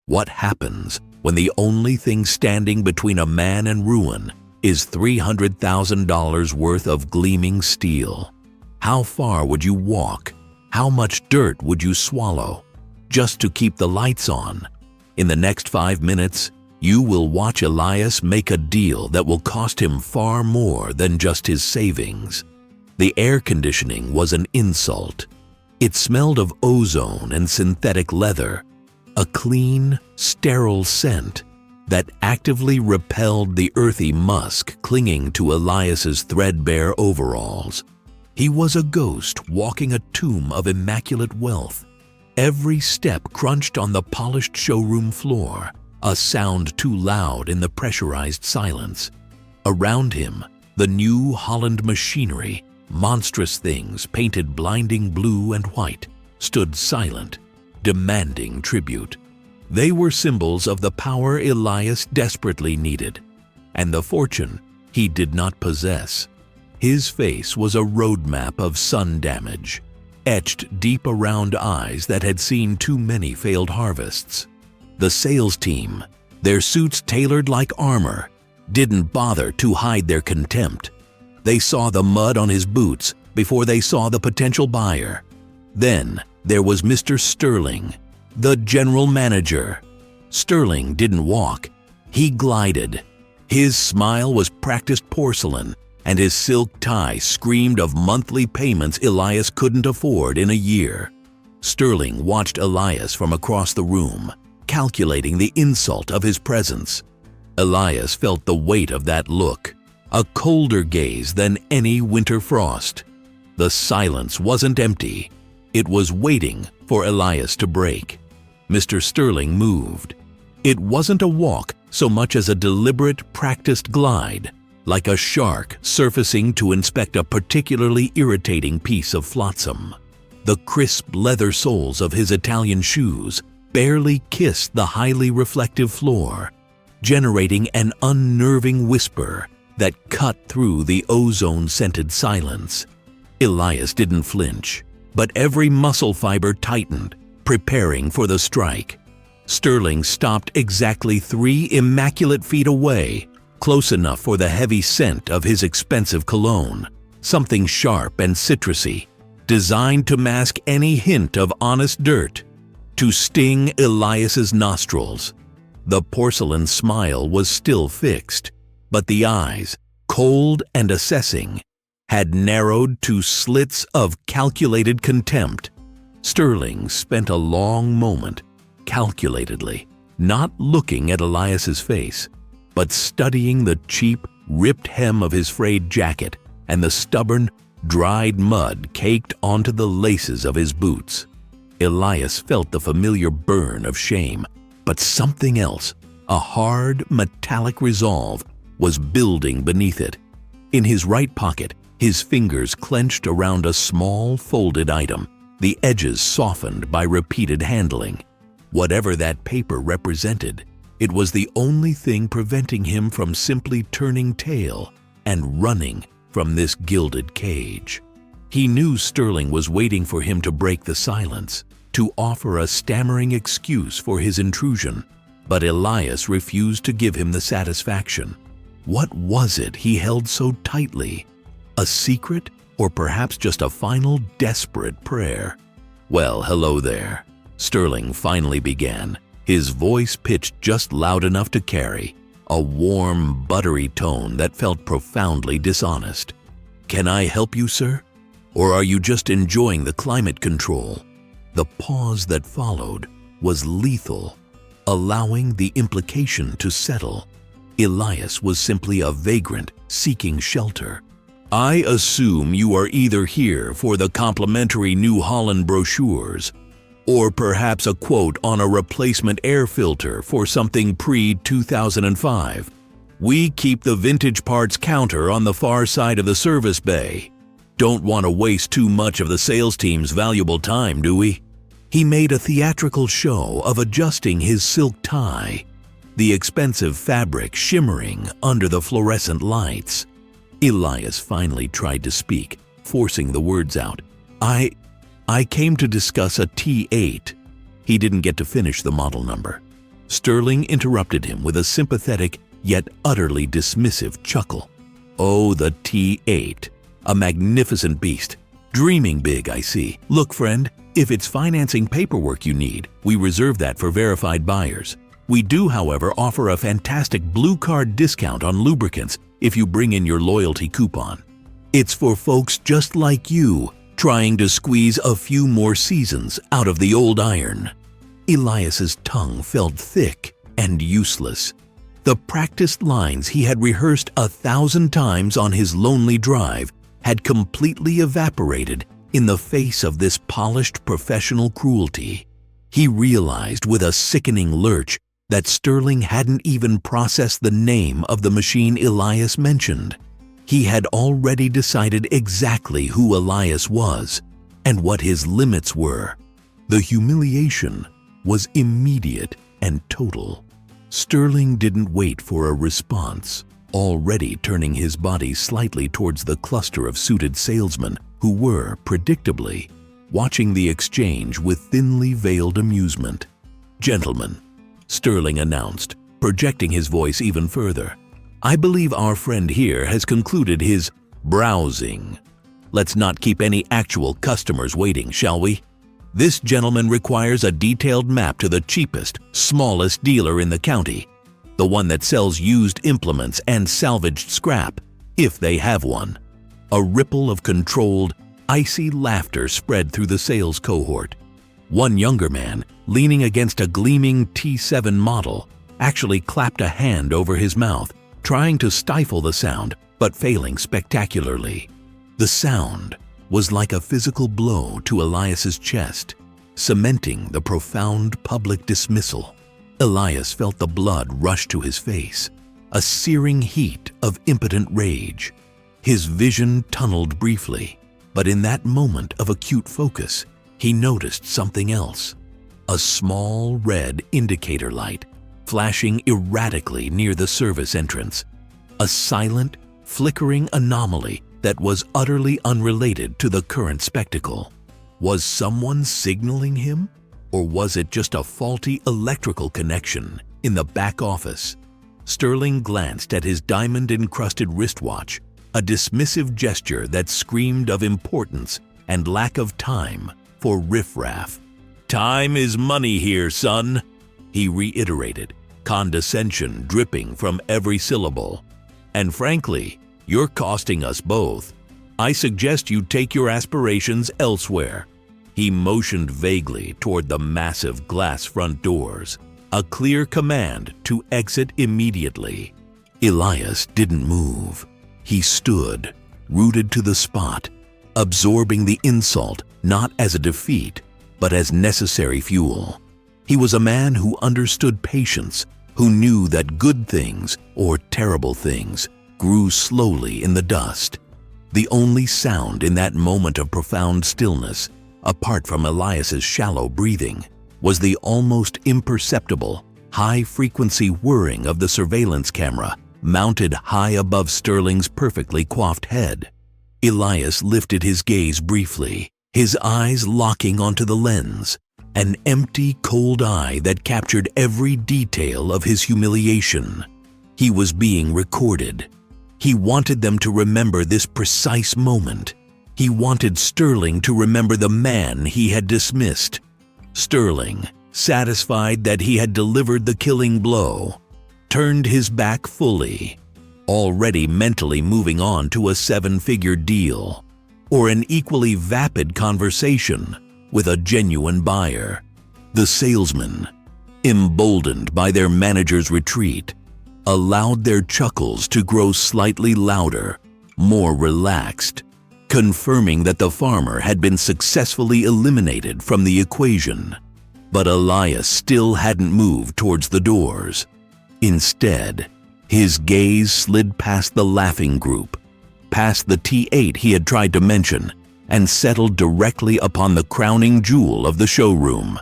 What happens when the only thing standing between a man and ruin is $300,000 worth of gleaming steel? How far would you walk? How much dirt would you swallow just to keep the lights on? In the next 5 minutes, you will watch Elias make a deal that will cost him far more than just his savings. The air conditioning was an insult. It smelled of ozone and synthetic leather, a clean, sterile scent that actively repelled the earthy musk clinging to Elias's threadbare overalls. He was a ghost walking a tomb of immaculate wealth. Every step crunched on the polished showroom floor, a sound too loud in the pressurized silence. Around him, the new Holland machinery, monstrous things painted blinding blue and white, stood silent, demanding tribute. They were symbols of the power Elias desperately needed, and the fortune he did not possess. His face was a roadmap of sun damage, etched deep around eyes that had seen too many failed harvests. The sales team, their suits tailored like armor, didn't bother to hide their contempt. They saw the mud on his boots before they saw the potential buyer. Then there was Mr. Sterling, the general manager. Sterling didn't walk, he glided. His smile was practiced porcelain, and his silk tie screamed of monthly payments Elias couldn't afford in a year. Sterling watched Elias from across the room, calculating the insult of his presence. Elias felt the weight of that look, a colder gaze than any winter frost. The silence wasn't empty. It was waiting for Elias to break. Mr. Sterling moved. It wasn't a walk so much as a deliberate, practiced glide, like a shark surfacing to inspect a particularly irritating piece of flotsam. The crisp leather soles of his Italian shoes barely kissed the highly reflective floor, generating an unnerving whisper that cut through the ozone-scented silence. Elias didn't flinch, but every muscle fiber tightened, preparing for the strike. Sterling stopped exactly 3 immaculate feet away, close enough for the heavy scent of his expensive cologne, something sharp and citrusy, designed to mask any hint of honest dirt, to sting Elias's nostrils. The porcelain smile was still fixed, but the eyes, cold and assessing, had narrowed to slits of calculated contempt. Sterling spent a long moment, calculatedly, not looking at Elias's face, but studying the cheap, ripped hem of his frayed jacket and the stubborn, dried mud caked onto the laces of his boots. Elias felt the familiar burn of shame, but something else, a hard, metallic resolve, was building beneath it. In his right pocket, his fingers clenched around a small, folded item, the edges softened by repeated handling. Whatever that paper represented, it was the only thing preventing him from simply turning tail and running from this gilded cage. He knew Sterling was waiting for him to break the silence, to offer a stammering excuse for his intrusion, but Elias refused to give him the satisfaction. What was it he held so tightly? A secret, or perhaps just a final desperate prayer? "Well, hello there," Sterling finally began, his voice pitched just loud enough to carry, a warm, buttery tone that felt profoundly dishonest. "Can I help you, sir? Or are you just enjoying the climate control?" The pause that followed was lethal, allowing the implication to settle. Elias was simply a vagrant seeking shelter. "I assume you are either here for the complimentary New Holland brochures, or perhaps a quote on a replacement air filter for something pre-2005. We keep the vintage parts counter on the far side of the service bay. Don't want to waste too much of the sales team's valuable time, do we?" He made a theatrical show of adjusting his silk tie, the expensive fabric shimmering under the fluorescent lights. Elias finally tried to speak, forcing the words out. I came to discuss a T8. He didn't get to finish the model number. Sterling interrupted him with a sympathetic yet utterly dismissive chuckle. "Oh, the T8. A magnificent beast. Dreaming big, I see. Look, friend, if it's financing paperwork you need, we reserve that for verified buyers. We do, however, offer a fantastic blue card discount on lubricants if you bring in your loyalty coupon. It's for folks just like you, trying to squeeze a few more seasons out of the old iron." Elias's tongue felt thick and useless. The practiced lines he had rehearsed 1,000 times on his lonely drive had completely evaporated in the face of this polished professional cruelty. He realized with a sickening lurch that Sterling hadn't even processed the name of the machine Elias mentioned. He had already decided exactly who Elias was and what his limits were. The humiliation was immediate and total. Sterling didn't wait for a response, already turning his body slightly towards the cluster of suited salesmen who were, predictably, watching the exchange with thinly veiled amusement. "Gentlemen," Sterling announced, projecting his voice even further, "I believe our friend here has concluded his browsing. Let's not keep any actual customers waiting, shall we? This gentleman requires a detailed map to the cheapest, smallest dealer in the county, the one that sells used implements and salvaged scrap, if they have one." A ripple of controlled, icy laughter spread through the sales cohort. One younger man, leaning against a gleaming T7 model, actually clapped a hand over his mouth, trying to stifle the sound, but failing spectacularly. The sound was like a physical blow to Elias's chest, cementing the profound public dismissal. Elias felt the blood rush to his face, a searing heat of impotent rage. His vision tunneled briefly, but in that moment of acute focus, he noticed something else. A small red indicator light flashing erratically near the service entrance. A silent, flickering anomaly that was utterly unrelated to the current spectacle. Was someone signaling him? Or was it just a faulty electrical connection in the back office? Sterling glanced at his diamond-encrusted wristwatch, a dismissive gesture that screamed of importance and lack of time for riffraff. "Time is money here, son," he reiterated, condescension dripping from every syllable. "And frankly, you're costing us both. I suggest you take your aspirations elsewhere." He motioned vaguely toward the massive glass front doors, a clear command to exit immediately. Elias didn't move. He stood, rooted to the spot, absorbing the insult not as a defeat, but as necessary fuel. He was a man who understood patience, who knew that good things or terrible things grew slowly in the dust. The only sound in that moment of profound stillness, apart from Elias's shallow breathing, was the almost imperceptible, high-frequency whirring of the surveillance camera mounted high above Sterling's perfectly coiffed head. Elias lifted his gaze briefly, his eyes locking onto the lens, an empty, cold eye that captured every detail of his humiliation. He was being recorded. He wanted them to remember this precise moment. He wanted Sterling to remember the man he had dismissed. Sterling, satisfied that he had delivered the killing blow, turned his back fully, already mentally moving on to a 7-figure deal, or an equally vapid conversation with a genuine buyer. The salesman, emboldened by their manager's retreat, allowed their chuckles to grow slightly louder, more relaxed, confirming that the farmer had been successfully eliminated from the equation. But Elias still hadn't moved towards the doors. Instead, his gaze slid past the laughing group, past the T8 he had tried to mention, and settled directly upon the crowning jewel of the showroom,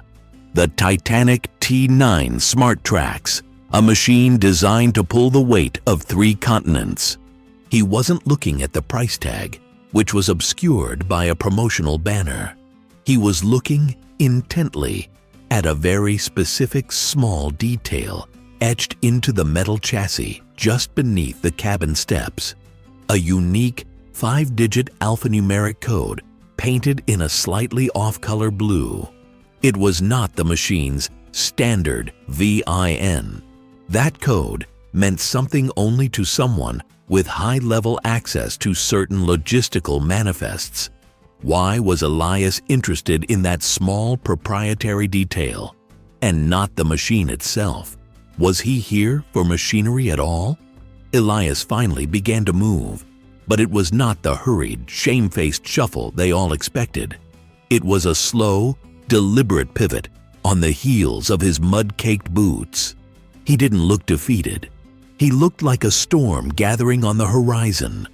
the Titanic T9 Smart Tracks, a machine designed to pull the weight of 3 continents. He wasn't looking at the price tag, which was obscured by a promotional banner. He was looking intently at a very specific small detail etched into the metal chassis just beneath the cabin steps. A unique 5-digit alphanumeric code painted in a slightly off-color blue. It was not the machine's standard VIN. That code meant something only to someone with high-level access to certain logistical manifests. Why was Elias interested in that small proprietary detail and not the machine itself? Was he here for machinery at all? Elias finally began to move, but it was not the hurried, shamefaced shuffle they all expected. It was a slow, deliberate pivot on the heels of his mud-caked boots. He didn't look defeated. He looked like a storm gathering on the horizon.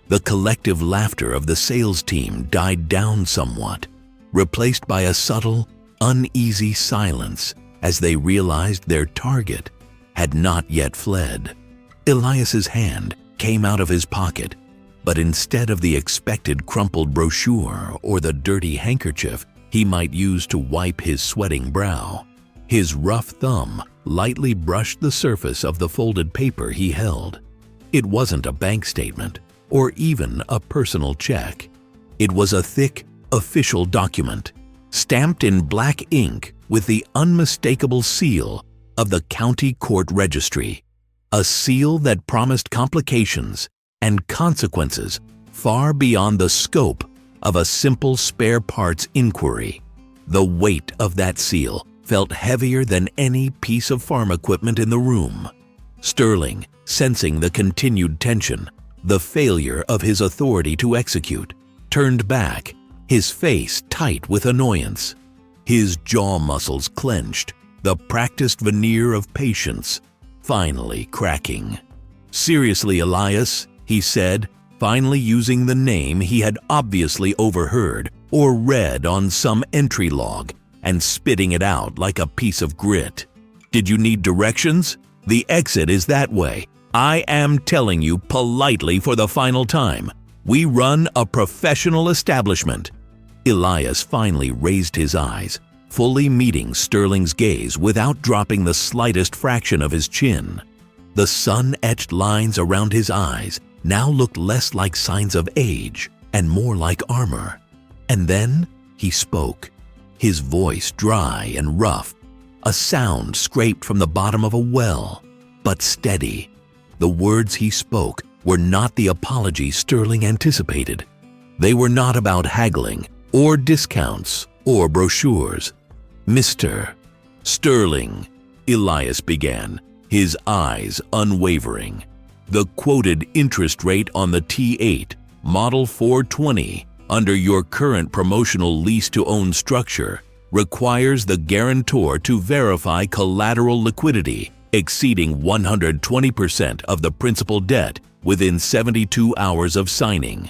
The collective laughter of the sales team died down somewhat, replaced by a subtle, uneasy silence as they realized their target had not yet fled. Elias's hand came out of his pocket, but instead of the expected crumpled brochure or the dirty handkerchief he might use to wipe his sweating brow, his rough thumb lightly brushed the surface of the folded paper he held. It wasn't a bank statement or even a personal check. It was a thick, official document, stamped in black ink with the unmistakable seal of the county court registry, a seal that promised complications and consequences far beyond the scope of a simple spare parts inquiry. The weight of that seal felt heavier than any piece of farm equipment in the room. Sterling, sensing the continued tension, the failure of his authority to execute, turned back, his face tight with annoyance. His jaw muscles clenched, the practiced veneer of patience finally cracking. "Seriously, Elias," he said, finally using the name he had obviously overheard or read on some entry log and spitting it out like a piece of grit. "Did you need directions? The exit is that way. I am telling you politely for the final time. We run a professional establishment." Elias finally raised his eyes, fully meeting Sterling's gaze without dropping the slightest fraction of his chin. The sun-etched lines around his eyes now looked less like signs of age and more like armor. And then he spoke, his voice dry and rough, a sound scraped from the bottom of a well, but steady. The words he spoke were not the apology Sterling anticipated. They were not about haggling or discounts or brochures. "Mr. Sterling," Elias began, his eyes unwavering, "the quoted interest rate on the T8 Model 420 under your current promotional lease-to-own structure requires the guarantor to verify collateral liquidity exceeding 120% of the principal debt within 72 hours of signing.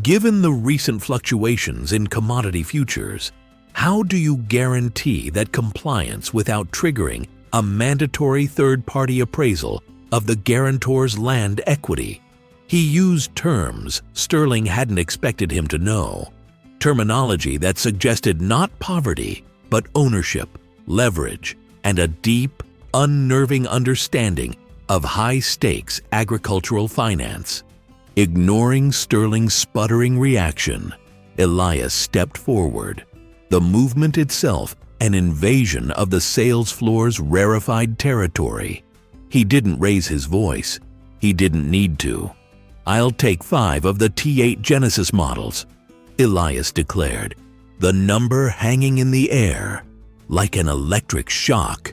Given the recent fluctuations in commodity futures, how do you guarantee that compliance without triggering a mandatory third-party appraisal of the guarantor's land equity?" He used terms Sterling hadn't expected him to know, terminology that suggested not poverty, but ownership, leverage, and a deep, unnerving understanding of high-stakes agricultural finance. Ignoring Sterling's sputtering reaction, Elias stepped forward, the movement itself an invasion of the sales floor's rarefied territory. He didn't raise his voice. He didn't need to. "I'll take 5 of the T8 Genesis models," Elias declared, the number hanging in the air like an electric shock.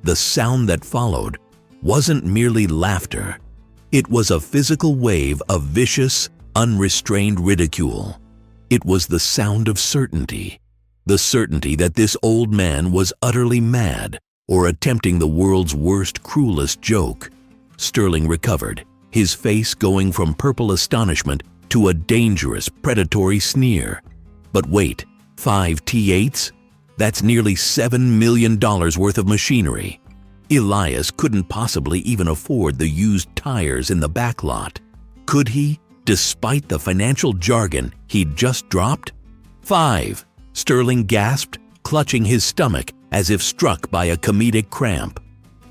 The sound that followed wasn't merely laughter. It was a physical wave of vicious, unrestrained ridicule. It was the sound of certainty, the certainty that this old man was utterly mad or attempting the world's worst, cruelest joke. Sterling recovered, his face going from purple astonishment to a dangerous, predatory sneer. But wait, 5 T8s? That's nearly $7 million worth of machinery. Elias couldn't possibly even afford the used tires in the back lot. Could he, despite the financial jargon he'd just dropped? 5, Sterling gasped, clutching his stomach as if struck by a comedic cramp.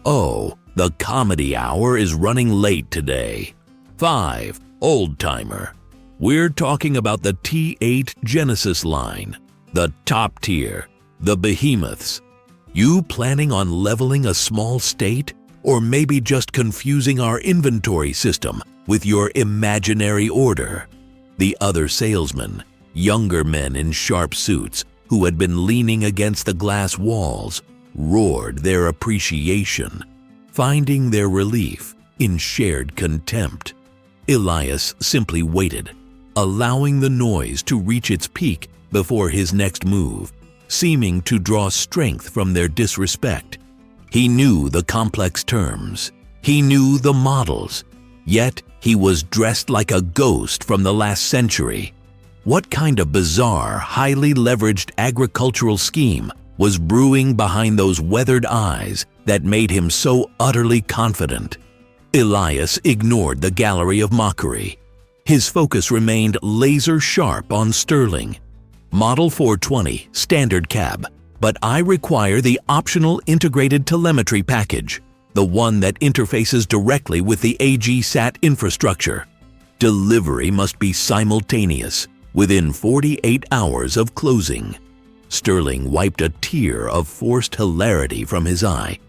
"Oh, the comedy hour is running late today. 5. Old timer. We're talking about the T8 Genesis line, the top tier, the behemoths. You planning on leveling a small state? Or maybe just confusing our inventory system with your imaginary order?" The other salesmen, younger men in sharp suits who had been leaning against the glass walls, roared their appreciation, finding their relief in shared contempt. Elias simply waited, allowing the noise to reach its peak before his next move, seeming to draw strength from their disrespect. He knew the complex terms. He knew the models. Yet he was dressed like a ghost from the last century. What kind of bizarre, highly leveraged agricultural scheme was brewing behind those weathered eyes that made him so utterly confident? Elias ignored the gallery of mockery. His focus remained laser-sharp on Sterling. "Model 420, standard cab, but I require the optional integrated telemetry package, the one that interfaces directly with the AG-SAT infrastructure. Delivery must be simultaneous, within 48 hours of closing." Sterling wiped a tear of forced hilarity from his eye.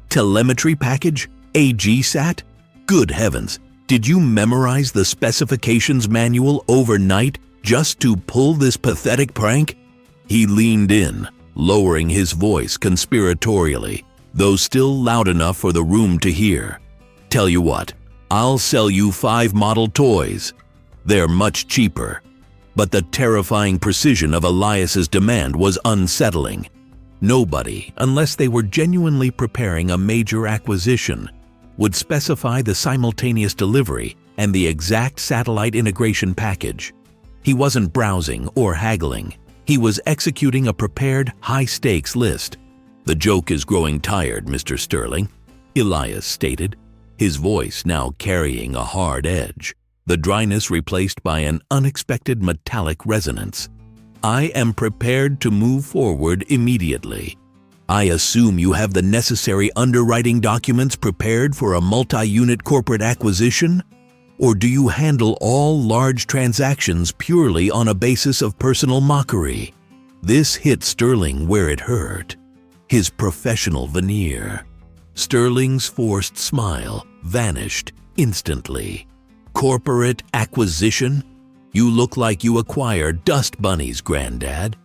"Telemetry package? AG-SAT? Good heavens, did you memorize the specifications manual overnight just to pull this pathetic prank?" He leaned in, lowering his voice conspiratorially, though still loud enough for the room to hear. "Tell you what, I'll sell you 5 model toys. They're much cheaper." But the terrifying precision of Elias's demand was unsettling. Nobody, unless they were genuinely preparing a major acquisition, would specify the simultaneous delivery and the exact satellite integration package. He wasn't browsing or haggling. He was executing a prepared, high-stakes list. "The joke is growing tired, Mr. Sterling," Elias stated, his voice now carrying a hard edge, the dryness replaced by an unexpected metallic resonance. "I am prepared to move forward immediately. I assume you have the necessary underwriting documents prepared for a multi-unit corporate acquisition? Or do you handle all large transactions purely on a basis of personal mockery?" This hit Sterling where it hurt. His professional veneer. Sterling's forced smile vanished instantly. "Corporate acquisition? You look like you acquire dust bunnies, Granddad.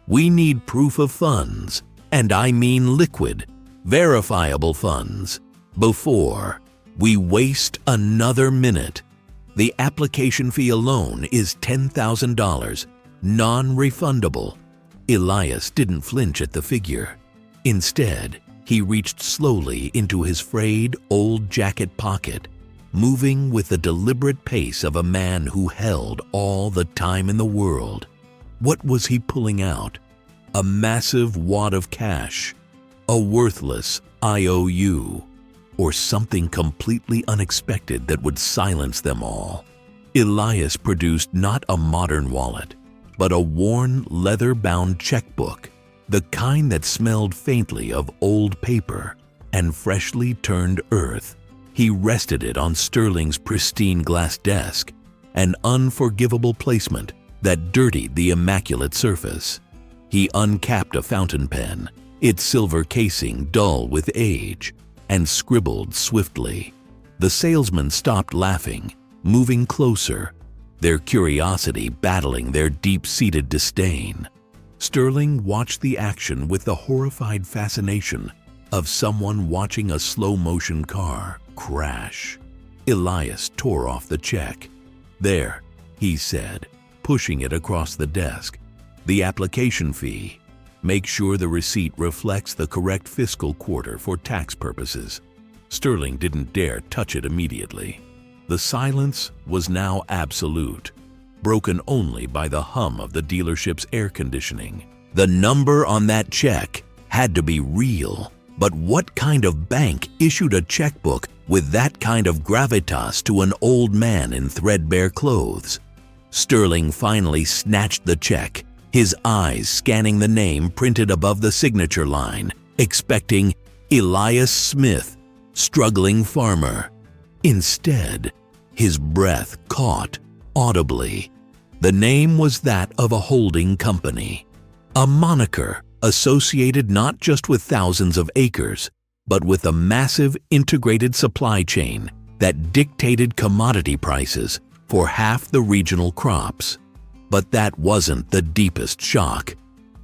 We need proof of funds, and I mean liquid, verifiable funds, before we waste another minute. The application fee alone is $10,000, non-refundable." Elias didn't flinch at the figure. Instead, he reached slowly into his frayed old jacket pocket, moving with the deliberate pace of a man who held all the time in the world. What was he pulling out? A massive wad of cash, a worthless IOU, or something completely unexpected that would silence them all? Elias produced not a modern wallet, but a worn, leather-bound checkbook, the kind that smelled faintly of old paper and freshly turned earth. He rested it on Sterling's pristine glass desk, an unforgivable placement that dirtied the immaculate surface. He uncapped a fountain pen, its silver casing dull with age, and scribbled swiftly. The salesman stopped laughing, moving closer, their curiosity battling their deep-seated disdain. Sterling watched the action with the horrified fascination of someone watching a slow-motion car crash. Elias tore off the check. "There," he said, pushing it across the desk. "The application fee. Make sure the receipt reflects the correct fiscal quarter for tax purposes." Sterling didn't dare touch it immediately. The silence was now absolute, broken only by the hum of the dealership's air conditioning. The number on that check had to be real, but what kind of bank issued a checkbook with that kind of gravitas to an old man in threadbare clothes? Sterling finally snatched the check, his eyes scanning the name printed above the signature line, expecting Elias Smith, struggling farmer. Instead, his breath caught audibly. The name was that of a holding company, a moniker associated not just with thousands of acres, but with a massive integrated supply chain that dictated commodity prices for half the regional crops. But that wasn't the deepest shock.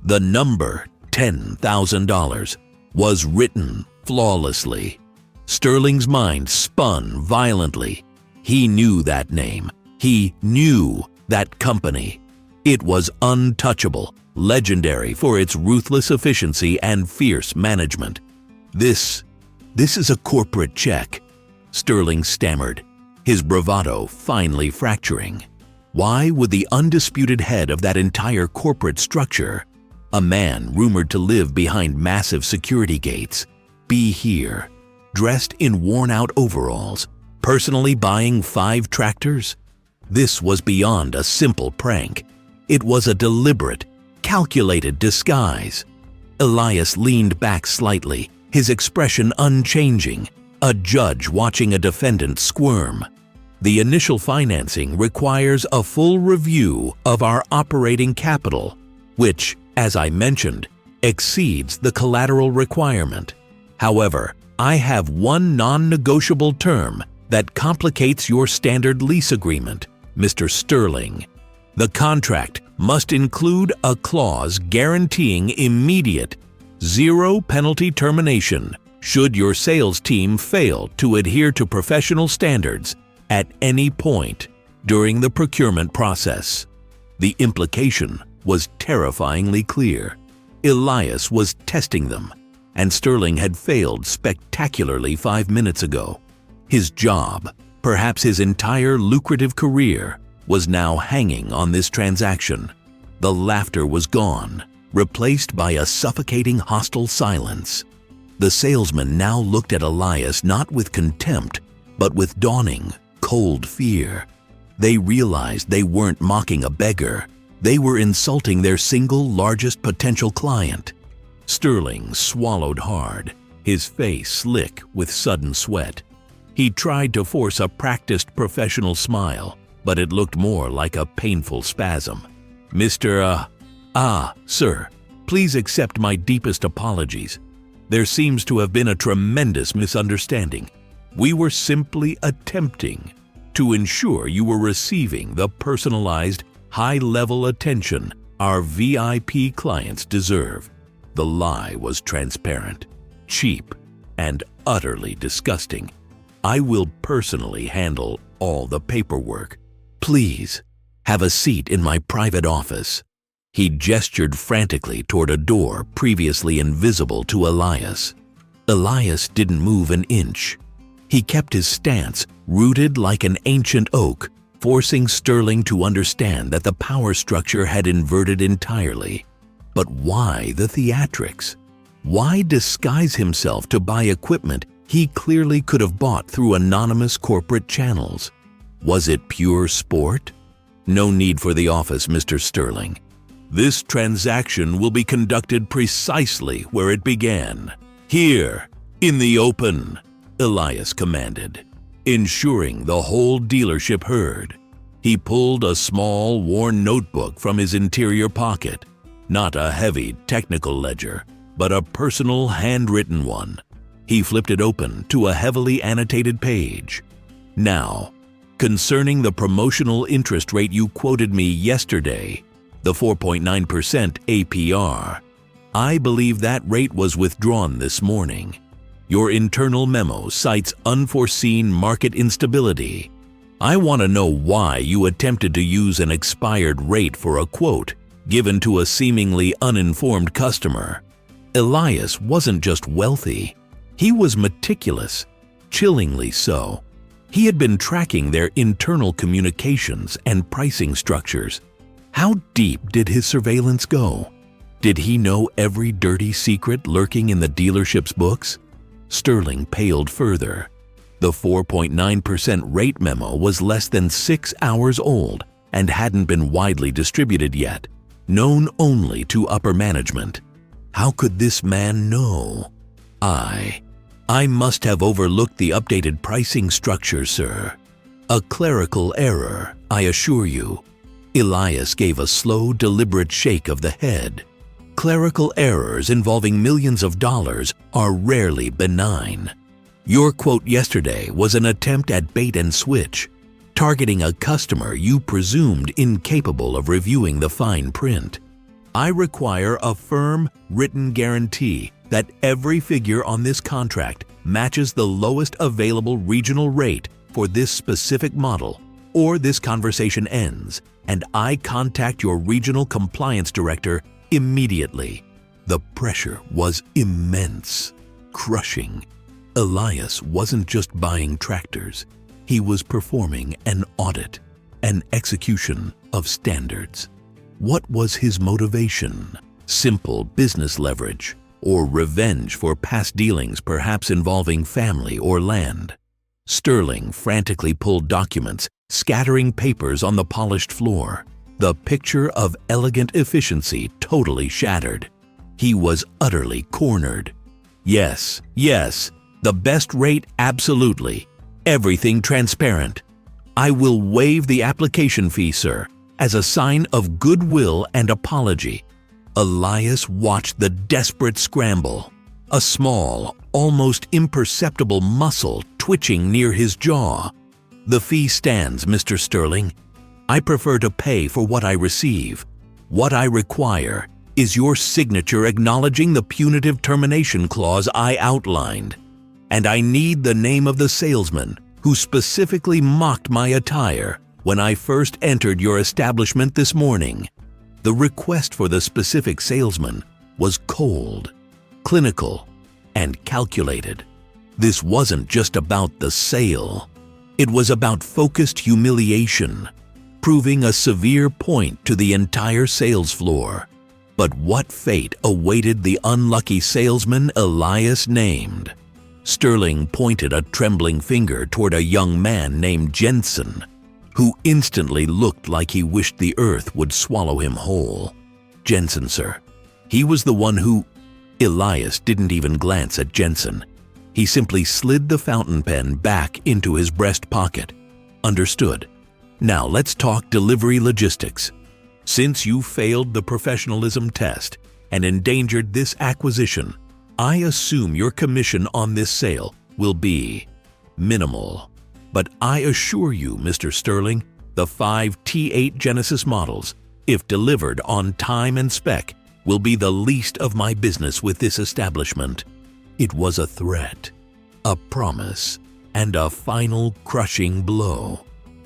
The number $10,000 was written flawlessly. Sterling's mind spun violently. He knew that name. He knew that company. It was untouchable, legendary for its ruthless efficiency and fierce management. This is a corporate check, Sterling stammered, his bravado finally fracturing. Why would the undisputed head of that entire corporate structure, a man rumored to live behind massive security gates, be here, dressed in worn-out overalls, personally buying 5 tractors? This was beyond a simple prank. It was a deliberate, calculated disguise. Elias leaned back slightly, his expression unchanging, a judge watching a defendant squirm. The initial financing requires a full review of our operating capital, which, as I mentioned, exceeds the collateral requirement. However, I have one non-negotiable term that complicates your standard lease agreement, Mr. Sterling. The contract must include a clause guaranteeing immediate, zero-penalty termination should your sales team fail to adhere to professional standards at any point during the procurement process. The implication was terrifyingly clear. Elias was testing them, and Sterling had failed spectacularly 5 minutes ago. His job, perhaps his entire lucrative career, was now hanging on this transaction. The laughter was gone, replaced by a suffocating hostile silence. The salesman now looked at Elias not with contempt, but with dawning, cold fear. They realized they weren't mocking a beggar. They were insulting their single largest potential client. Sterling swallowed hard, his face slick with sudden sweat. He tried to force a practiced professional smile, but it looked more like a painful spasm. Sir, please accept my deepest apologies. There seems to have been a tremendous misunderstanding. We were simply attempting to ensure you were receiving the personalized, high-level attention our VIP clients deserve. The lie was transparent, cheap, and utterly disgusting. I will personally handle all the paperwork. Please, have a seat in my private office. He gestured frantically toward a door previously invisible to Elias. Elias didn't move an inch. He kept his stance, rooted like an ancient oak, forcing Sterling to understand that the power structure had inverted entirely. But why the theatrics? Why disguise himself to buy equipment he clearly could have bought through anonymous corporate channels? Was it pure sport? No need for the office, Mr. Sterling. This transaction will be conducted precisely where it began. Here, in the open, Elias commanded, ensuring the whole dealership heard. He pulled a small, worn notebook from his interior pocket, not a heavy technical ledger, but a personal handwritten one. He flipped it open to a heavily annotated page. Now, concerning the promotional interest rate you quoted me yesterday, the 4.9% APR, I believe that rate was withdrawn this morning. Your internal memo cites unforeseen market instability. I want to know why you attempted to use an expired rate for a quote given to a seemingly uninformed customer. Elias wasn't just wealthy. He was meticulous, chillingly so. He had been tracking their internal communications and pricing structures. How deep did his surveillance go? Did he know every dirty secret lurking in the dealership's books? Sterling paled further. The 4.9% rate memo was less than 6 hours old and hadn't been widely distributed yet, known only to upper management. How could this man know? I must have overlooked the updated pricing structure, sir. A clerical error, I assure you. Elias gave a slow, deliberate shake of the head. Clerical errors involving millions of dollars are rarely benign. Your quote yesterday was an attempt at bait and switch, targeting a customer you presumed incapable of reviewing the fine print. I require a firm, written guarantee that every figure on this contract matches the lowest available regional rate for this specific model, or this conversation ends, and I contact your regional compliance director immediately. The pressure was immense, crushing. Elias wasn't just buying tractors. He was performing an audit, an execution of standards. What was his motivation? Simple business leverage, or revenge for past dealings perhaps involving family or land? Sterling frantically pulled documents, scattering papers on the polished floor. The picture of elegant efficiency totally shattered. He was utterly cornered. Yes, the best rate absolutely. Everything transparent. I will waive the application fee, sir, as a sign of goodwill and apology. Elias watched the desperate scramble, a small, almost imperceptible muscle twitching near his jaw. The fee stands, Mr. Sterling. I prefer to pay for what I receive. What I require is your signature acknowledging the punitive termination clause I outlined. And I need the name of the salesman who specifically mocked my attire when I first entered your establishment this morning. The request for the specific salesman was cold, clinical, and calculated. This wasn't just about the sale. It was about focused humiliation, proving a severe point to the entire sales floor. But what fate awaited the unlucky salesman Elias named? Sterling pointed a trembling finger toward a young man named Jensen, who instantly looked like he wished the earth would swallow him whole. Jensen, sir. He was the one who… Elias didn't even glance at Jensen. He simply slid the fountain pen back into his breast pocket. Understood. Now let's talk delivery logistics. Since you failed the professionalism test and endangered this acquisition, I assume your commission on this sale will be minimal. But I assure you, Mr. Sterling, the 5 T8 Genesis models, if delivered on time and spec, will be the least of my business with this establishment. It was a threat, a promise, and a final crushing blow.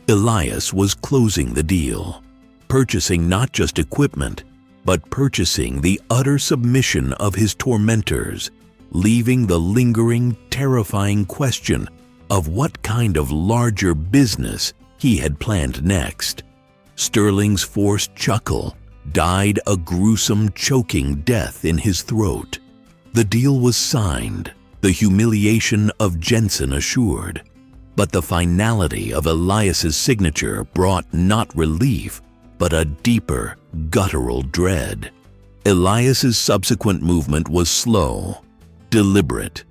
Elias was closing the deal, purchasing not just equipment, but purchasing the utter submission of his tormentors, leaving the lingering, terrifying question of what kind of larger business he had planned next. Sterling's forced chuckle died a gruesome, choking death in his throat. The deal was signed, the humiliation of Jensen assured, but the finality of Elias's signature brought not relief, but a deeper, guttural dread. Elias's subsequent movement was slow, deliberate,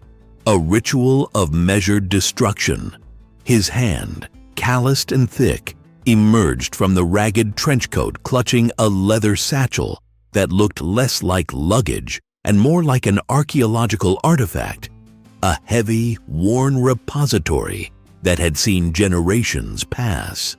a ritual of measured destruction. His hand, calloused and thick, emerged from the ragged trenchcoat clutching a leather satchel that looked less like luggage and more like an archaeological artifact, a heavy, worn repository that had seen generations pass.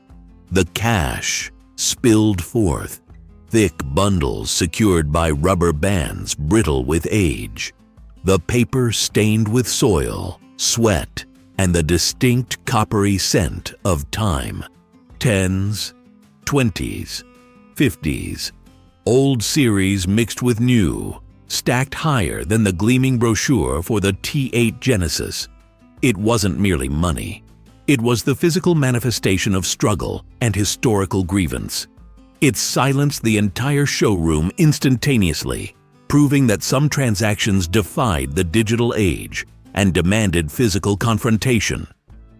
The cash spilled forth, thick bundles secured by rubber bands brittle with age, the paper stained with soil, sweat, and the distinct coppery scent of time. 10s, 20s, 50s, old series mixed with new, stacked higher than the gleaming brochure for the T8 Genesis. It wasn't merely money. It was the physical manifestation of struggle and historical grievance. It silenced the entire showroom instantaneously, proving that some transactions defied the digital age and demanded physical confrontation.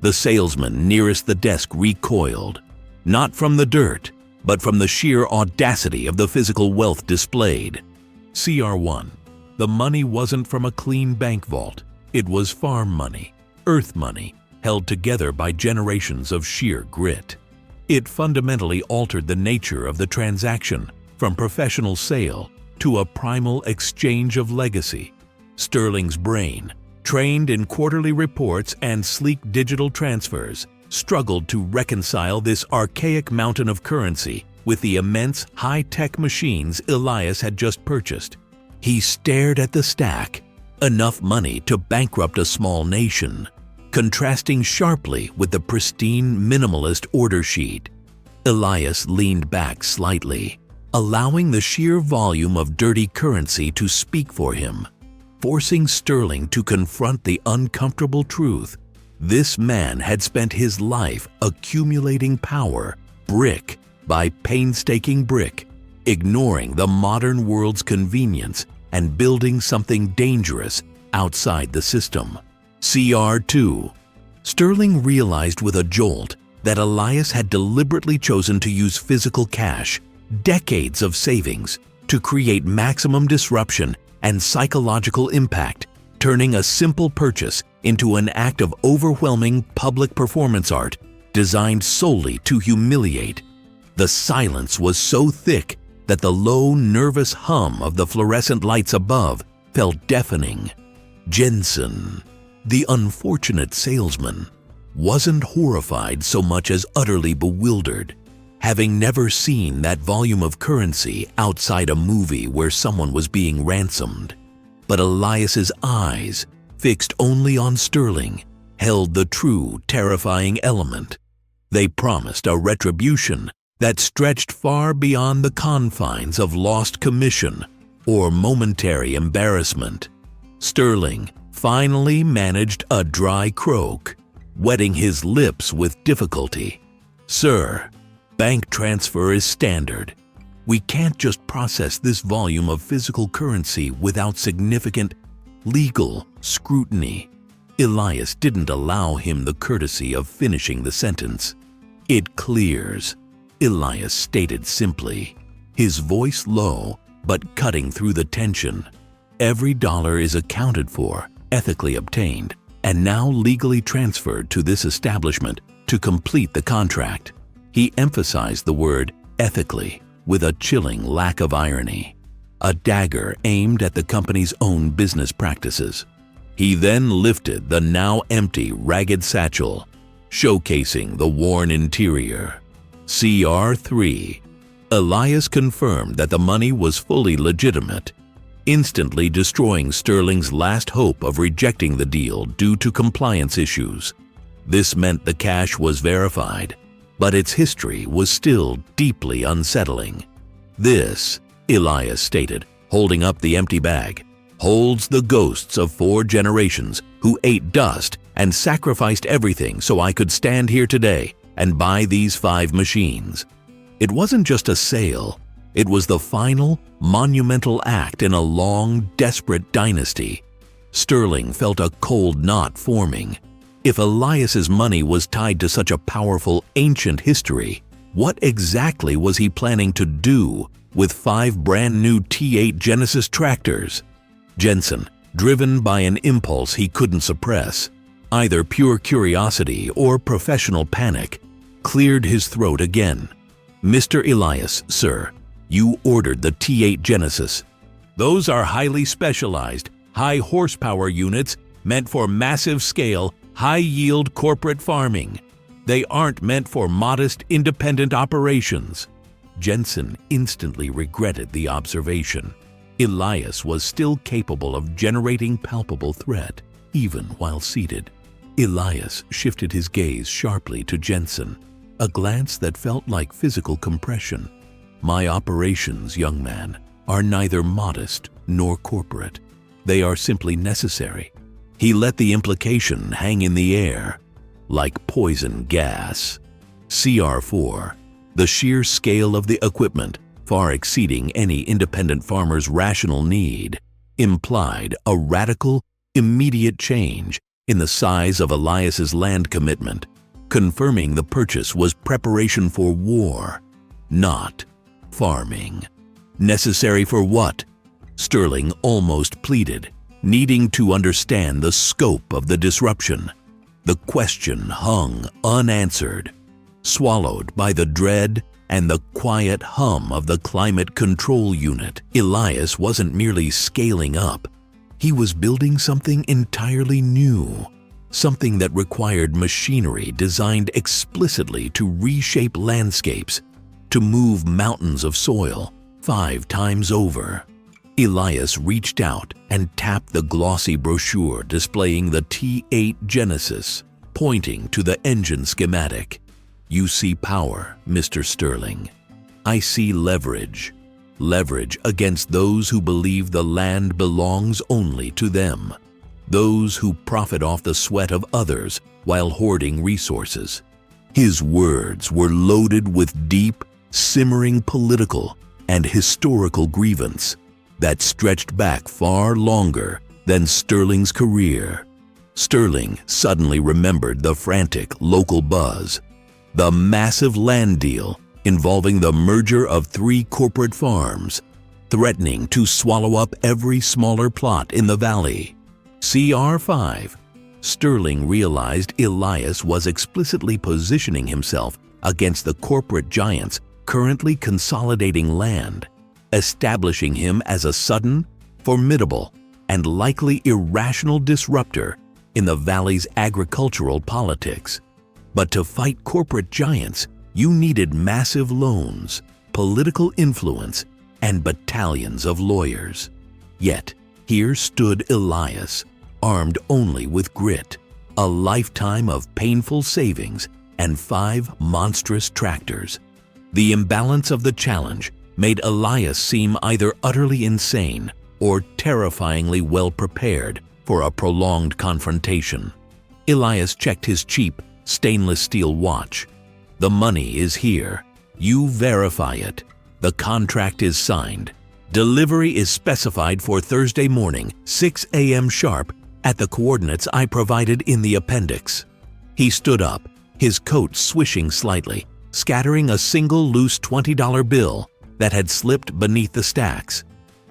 The salesman nearest the desk recoiled, not from the dirt, but from the sheer audacity of the physical wealth displayed. CR1. The money wasn't from a clean bank vault. It was farm money, earth money, held together by generations of sheer grit. It fundamentally altered the nature of the transaction, from professional sale to a primal exchange of legacy. Sterling's brain, trained in quarterly reports and sleek digital transfers, struggled to reconcile this archaic mountain of currency with the immense high-tech machines Elias had just purchased. He stared at the stack, enough money to bankrupt a small nation, contrasting sharply with the pristine minimalist order sheet. Elias leaned back slightly, allowing the sheer volume of dirty currency to speak for him, forcing Sterling to confront the uncomfortable truth. This man had spent his life accumulating power, brick by painstaking brick, ignoring the modern world's convenience and building something dangerous outside the system. CR2. Sterling realized with a jolt that Elias had deliberately chosen to use physical cash, decades of savings, to create maximum disruption and psychological impact, turning a simple purchase into an act of overwhelming public performance art designed solely to humiliate. The silence was so thick that the low, nervous hum of the fluorescent lights above felt deafening. Jensen, the unfortunate salesman, wasn't horrified so much as utterly bewildered, having never seen that volume of currency outside a movie where someone was being ransomed. But Elias's eyes, fixed only on Sterling, held the true terrifying element. They promised a retribution that stretched far beyond the confines of lost commission or momentary embarrassment. Sterling finally managed a dry croak, wetting his lips with difficulty. "Sir, bank transfer is standard. We can't just process this volume of physical currency without significant legal scrutiny." Elias didn't allow him the courtesy of finishing the sentence. "It clears," Elias stated simply, his voice low but cutting through the tension. "Every dollar is accounted for, ethically obtained, and now legally transferred to this establishment to complete the contract." He emphasized the word ethically with a chilling lack of irony, a dagger aimed at the company's own business practices. He then lifted the now empty, ragged satchel, showcasing the worn interior. CR3. Elias confirmed that the money was fully legitimate, instantly destroying Sterling's last hope of rejecting the deal due to compliance issues. This meant the cash was verified, but its history was still deeply unsettling. "This," Elias stated, holding up the empty bag, "holds the ghosts of 4 generations who ate dust and sacrificed everything so I could stand here today and buy these 5 machines." It wasn't just a sale. It was the final, monumental act in a long, desperate dynasty. Sterling felt a cold knot forming. If Elias's money was tied to such a powerful, ancient history, what exactly was he planning to do with 5 brand-new T8 Genesis tractors? Jensen, driven by an impulse he couldn't suppress, either pure curiosity or professional panic, cleared his throat again. "Mr. Elias, sir, you ordered the T8 Genesis. Those are highly specialized, high-horsepower units meant for massive-scale, high-yield corporate farming. They aren't meant for modest, independent operations." Jensen instantly regretted the observation. Elias was still capable of generating palpable threat, even while seated. Elias shifted his gaze sharply to Jensen, a glance that felt like physical compression. "My operations, young man, are neither modest nor corporate. They are simply necessary." He let the implication hang in the air, like poison gas. CR4. The sheer scale of the equipment, far exceeding any independent farmer's rational need, implied a radical, immediate change in the size of Elias's land commitment, confirming the purchase was preparation for war, not farming. Necessary for what? Sterling almost pleaded, needing to understand the scope of the disruption. The question hung unanswered, swallowed by the dread and the quiet hum of the climate control unit. Elias wasn't merely scaling up. He was building something entirely new, something that required machinery designed explicitly to reshape landscapes, to move mountains of soil 5 times over. Elias reached out and tapped the glossy brochure displaying the T8 Genesis, pointing to the engine schematic. "You see power, Mr. Sterling. I see leverage. Leverage against those who believe the land belongs only to them. Those who profit off the sweat of others while hoarding resources." His words were loaded with deep, simmering political and historical grievance that stretched back far longer than Sterling's career. Sterling suddenly remembered the frantic local buzz, the massive land deal involving the merger of 3 corporate farms, threatening to swallow up every smaller plot in the valley. CR5. Sterling realized Elias was explicitly positioning himself against the corporate giants currently consolidating land, establishing him as a sudden, formidable, and likely irrational disruptor in the valley's agricultural politics. But to fight corporate giants, you needed massive loans, political influence, and battalions of lawyers. Yet, here stood Elias, armed only with grit, a lifetime of painful savings, and 5 monstrous tractors. The imbalance of the challenge made Elias seem either utterly insane or terrifyingly well prepared for a prolonged confrontation. Elias checked his cheap, stainless steel watch. "The money is here. You verify it. The contract is signed. Delivery is specified for Thursday morning, 6 a.m. sharp, at the coordinates I provided in the appendix." He stood up, his coat swishing slightly, scattering a single loose $20 bill that had slipped beneath the stacks.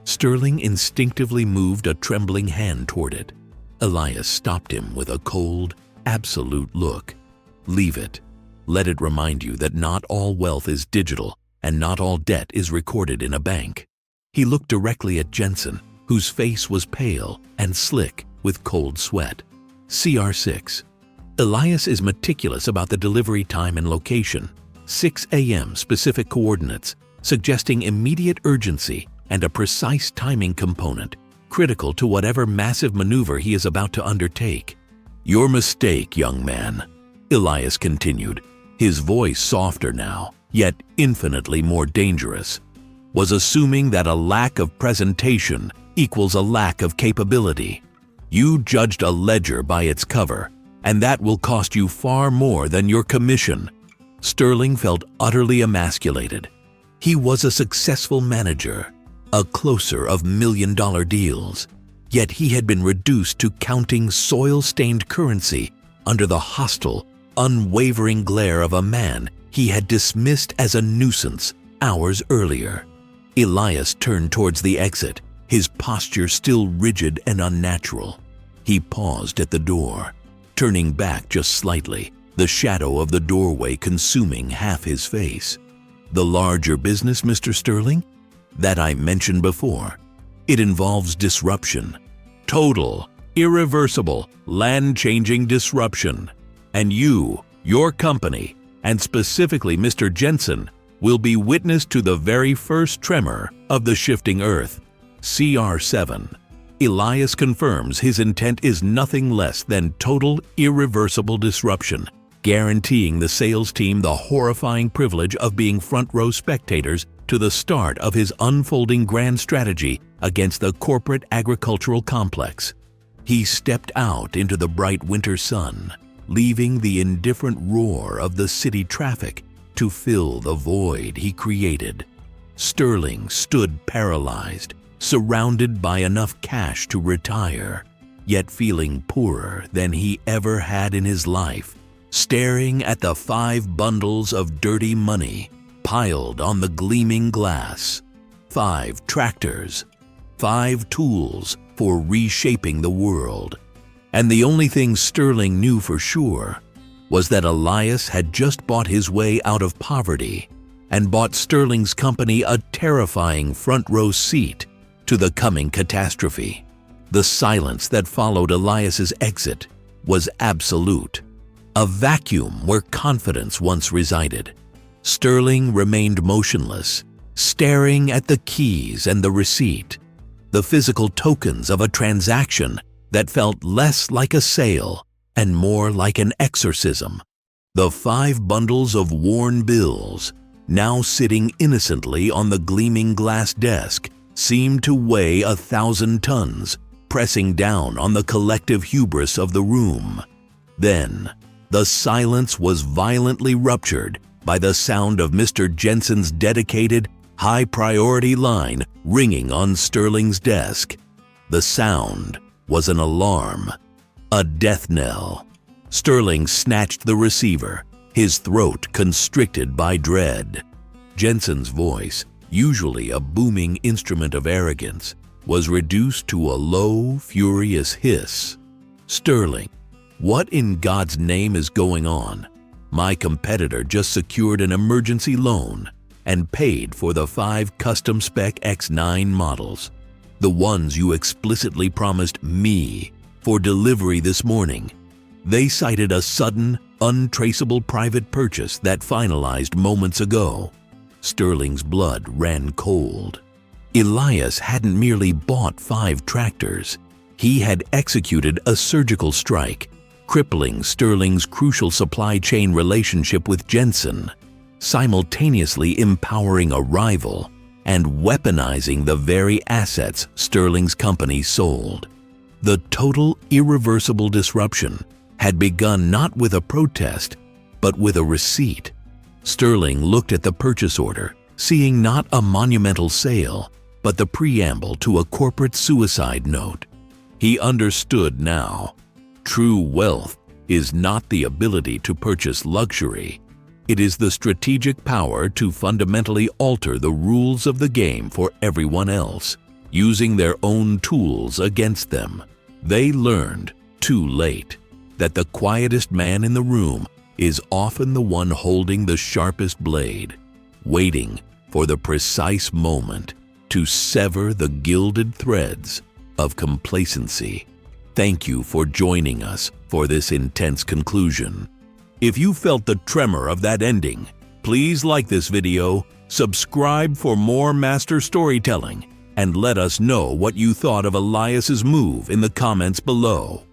Sterling instinctively moved a trembling hand toward it. Elias stopped him with a cold, absolute look. "Leave it. Let it remind you that not all wealth is digital and not all debt is recorded in a bank." He looked directly at Jensen, whose face was pale and slick with cold sweat. CR6. Elias is meticulous about the delivery time and location. 6 a.m. specific coordinates, suggesting immediate urgency and a precise timing component, critical to whatever massive maneuver he is about to undertake. "Your mistake, young man," Elias continued, his voice softer now, yet infinitely more dangerous, "was assuming that a lack of presentation equals a lack of capability. You judged a ledger by its cover, and that will cost you far more than your commission." Sterling felt utterly emasculated. He was a successful manager, a closer of million-dollar deals, yet he had been reduced to counting soil-stained currency under the hostile, unwavering glare of a man he had dismissed as a nuisance hours earlier. Elias turned towards the exit, his posture still rigid and unnatural. He paused at the door, turning back just slightly, the shadow of the doorway consuming half his face. "The larger business, Mr. Sterling? That I mentioned before. It involves disruption. Total, irreversible, land-changing disruption. And you, your company, and specifically Mr. Jensen, will be witness to the very first tremor of the shifting earth." CR7. Elias confirms his intent is nothing less than total, irreversible disruption, guaranteeing the sales team the horrifying privilege of being front-row spectators to the start of his unfolding grand strategy against the corporate agricultural complex. He stepped out into the bright winter sun, leaving the indifferent roar of the city traffic to fill the void he created. Sterling stood paralyzed, surrounded by enough cash to retire, yet feeling poorer than he ever had in his life, staring at the 5 bundles of dirty money piled on the gleaming glass. 5 tractors, 5 tools for reshaping the world. And the only thing Sterling knew for sure was that Elias had just bought his way out of poverty and bought Sterling's company a terrifying front-row seat to the coming catastrophe. The silence that followed Elias's exit was absolute, a vacuum where confidence once resided. Sterling remained motionless, staring at the keys and the receipt, the physical tokens of a transaction that felt less like a sale and more like an exorcism. The 5 bundles of worn bills, now sitting innocently on the gleaming glass desk, seemed to weigh 1,000 tons, pressing down on the collective hubris of the room. Then, the silence was violently ruptured by the sound of Mr. Jensen's dedicated, high-priority line ringing on Sterling's desk. The sound was an alarm, a death knell. Sterling snatched the receiver, his throat constricted by dread. Jensen's voice, usually a booming instrument of arrogance, was reduced to a low, furious hiss. "Sterling, what in God's name is going on? My competitor just secured an emergency loan and paid for the 5 custom-spec X9 models, the ones you explicitly promised me for delivery this morning. They cited a sudden, untraceable private purchase that finalized moments ago." Sterling's blood ran cold. Elias hadn't merely bought 5 tractors. He had executed a surgical strike, crippling Sterling's crucial supply chain relationship with Jensen, simultaneously empowering a rival and weaponizing the very assets Sterling's company sold. The total, irreversible disruption had begun not with a protest, but with a receipt. Sterling looked at the purchase order, seeing not a monumental sale, but the preamble to a corporate suicide note. He understood now. True wealth is not the ability to purchase luxury. It is the strategic power to fundamentally alter the rules of the game for everyone else, using their own tools against them. They learned, too late, that the quietest man in the room is often the one holding the sharpest blade, waiting for the precise moment to sever the gilded threads of complacency. Thank you for joining us for this intense conclusion. If you felt the tremor of that ending, please like this video, subscribe for more master storytelling, and let us know what you thought of Elias's move in the comments below.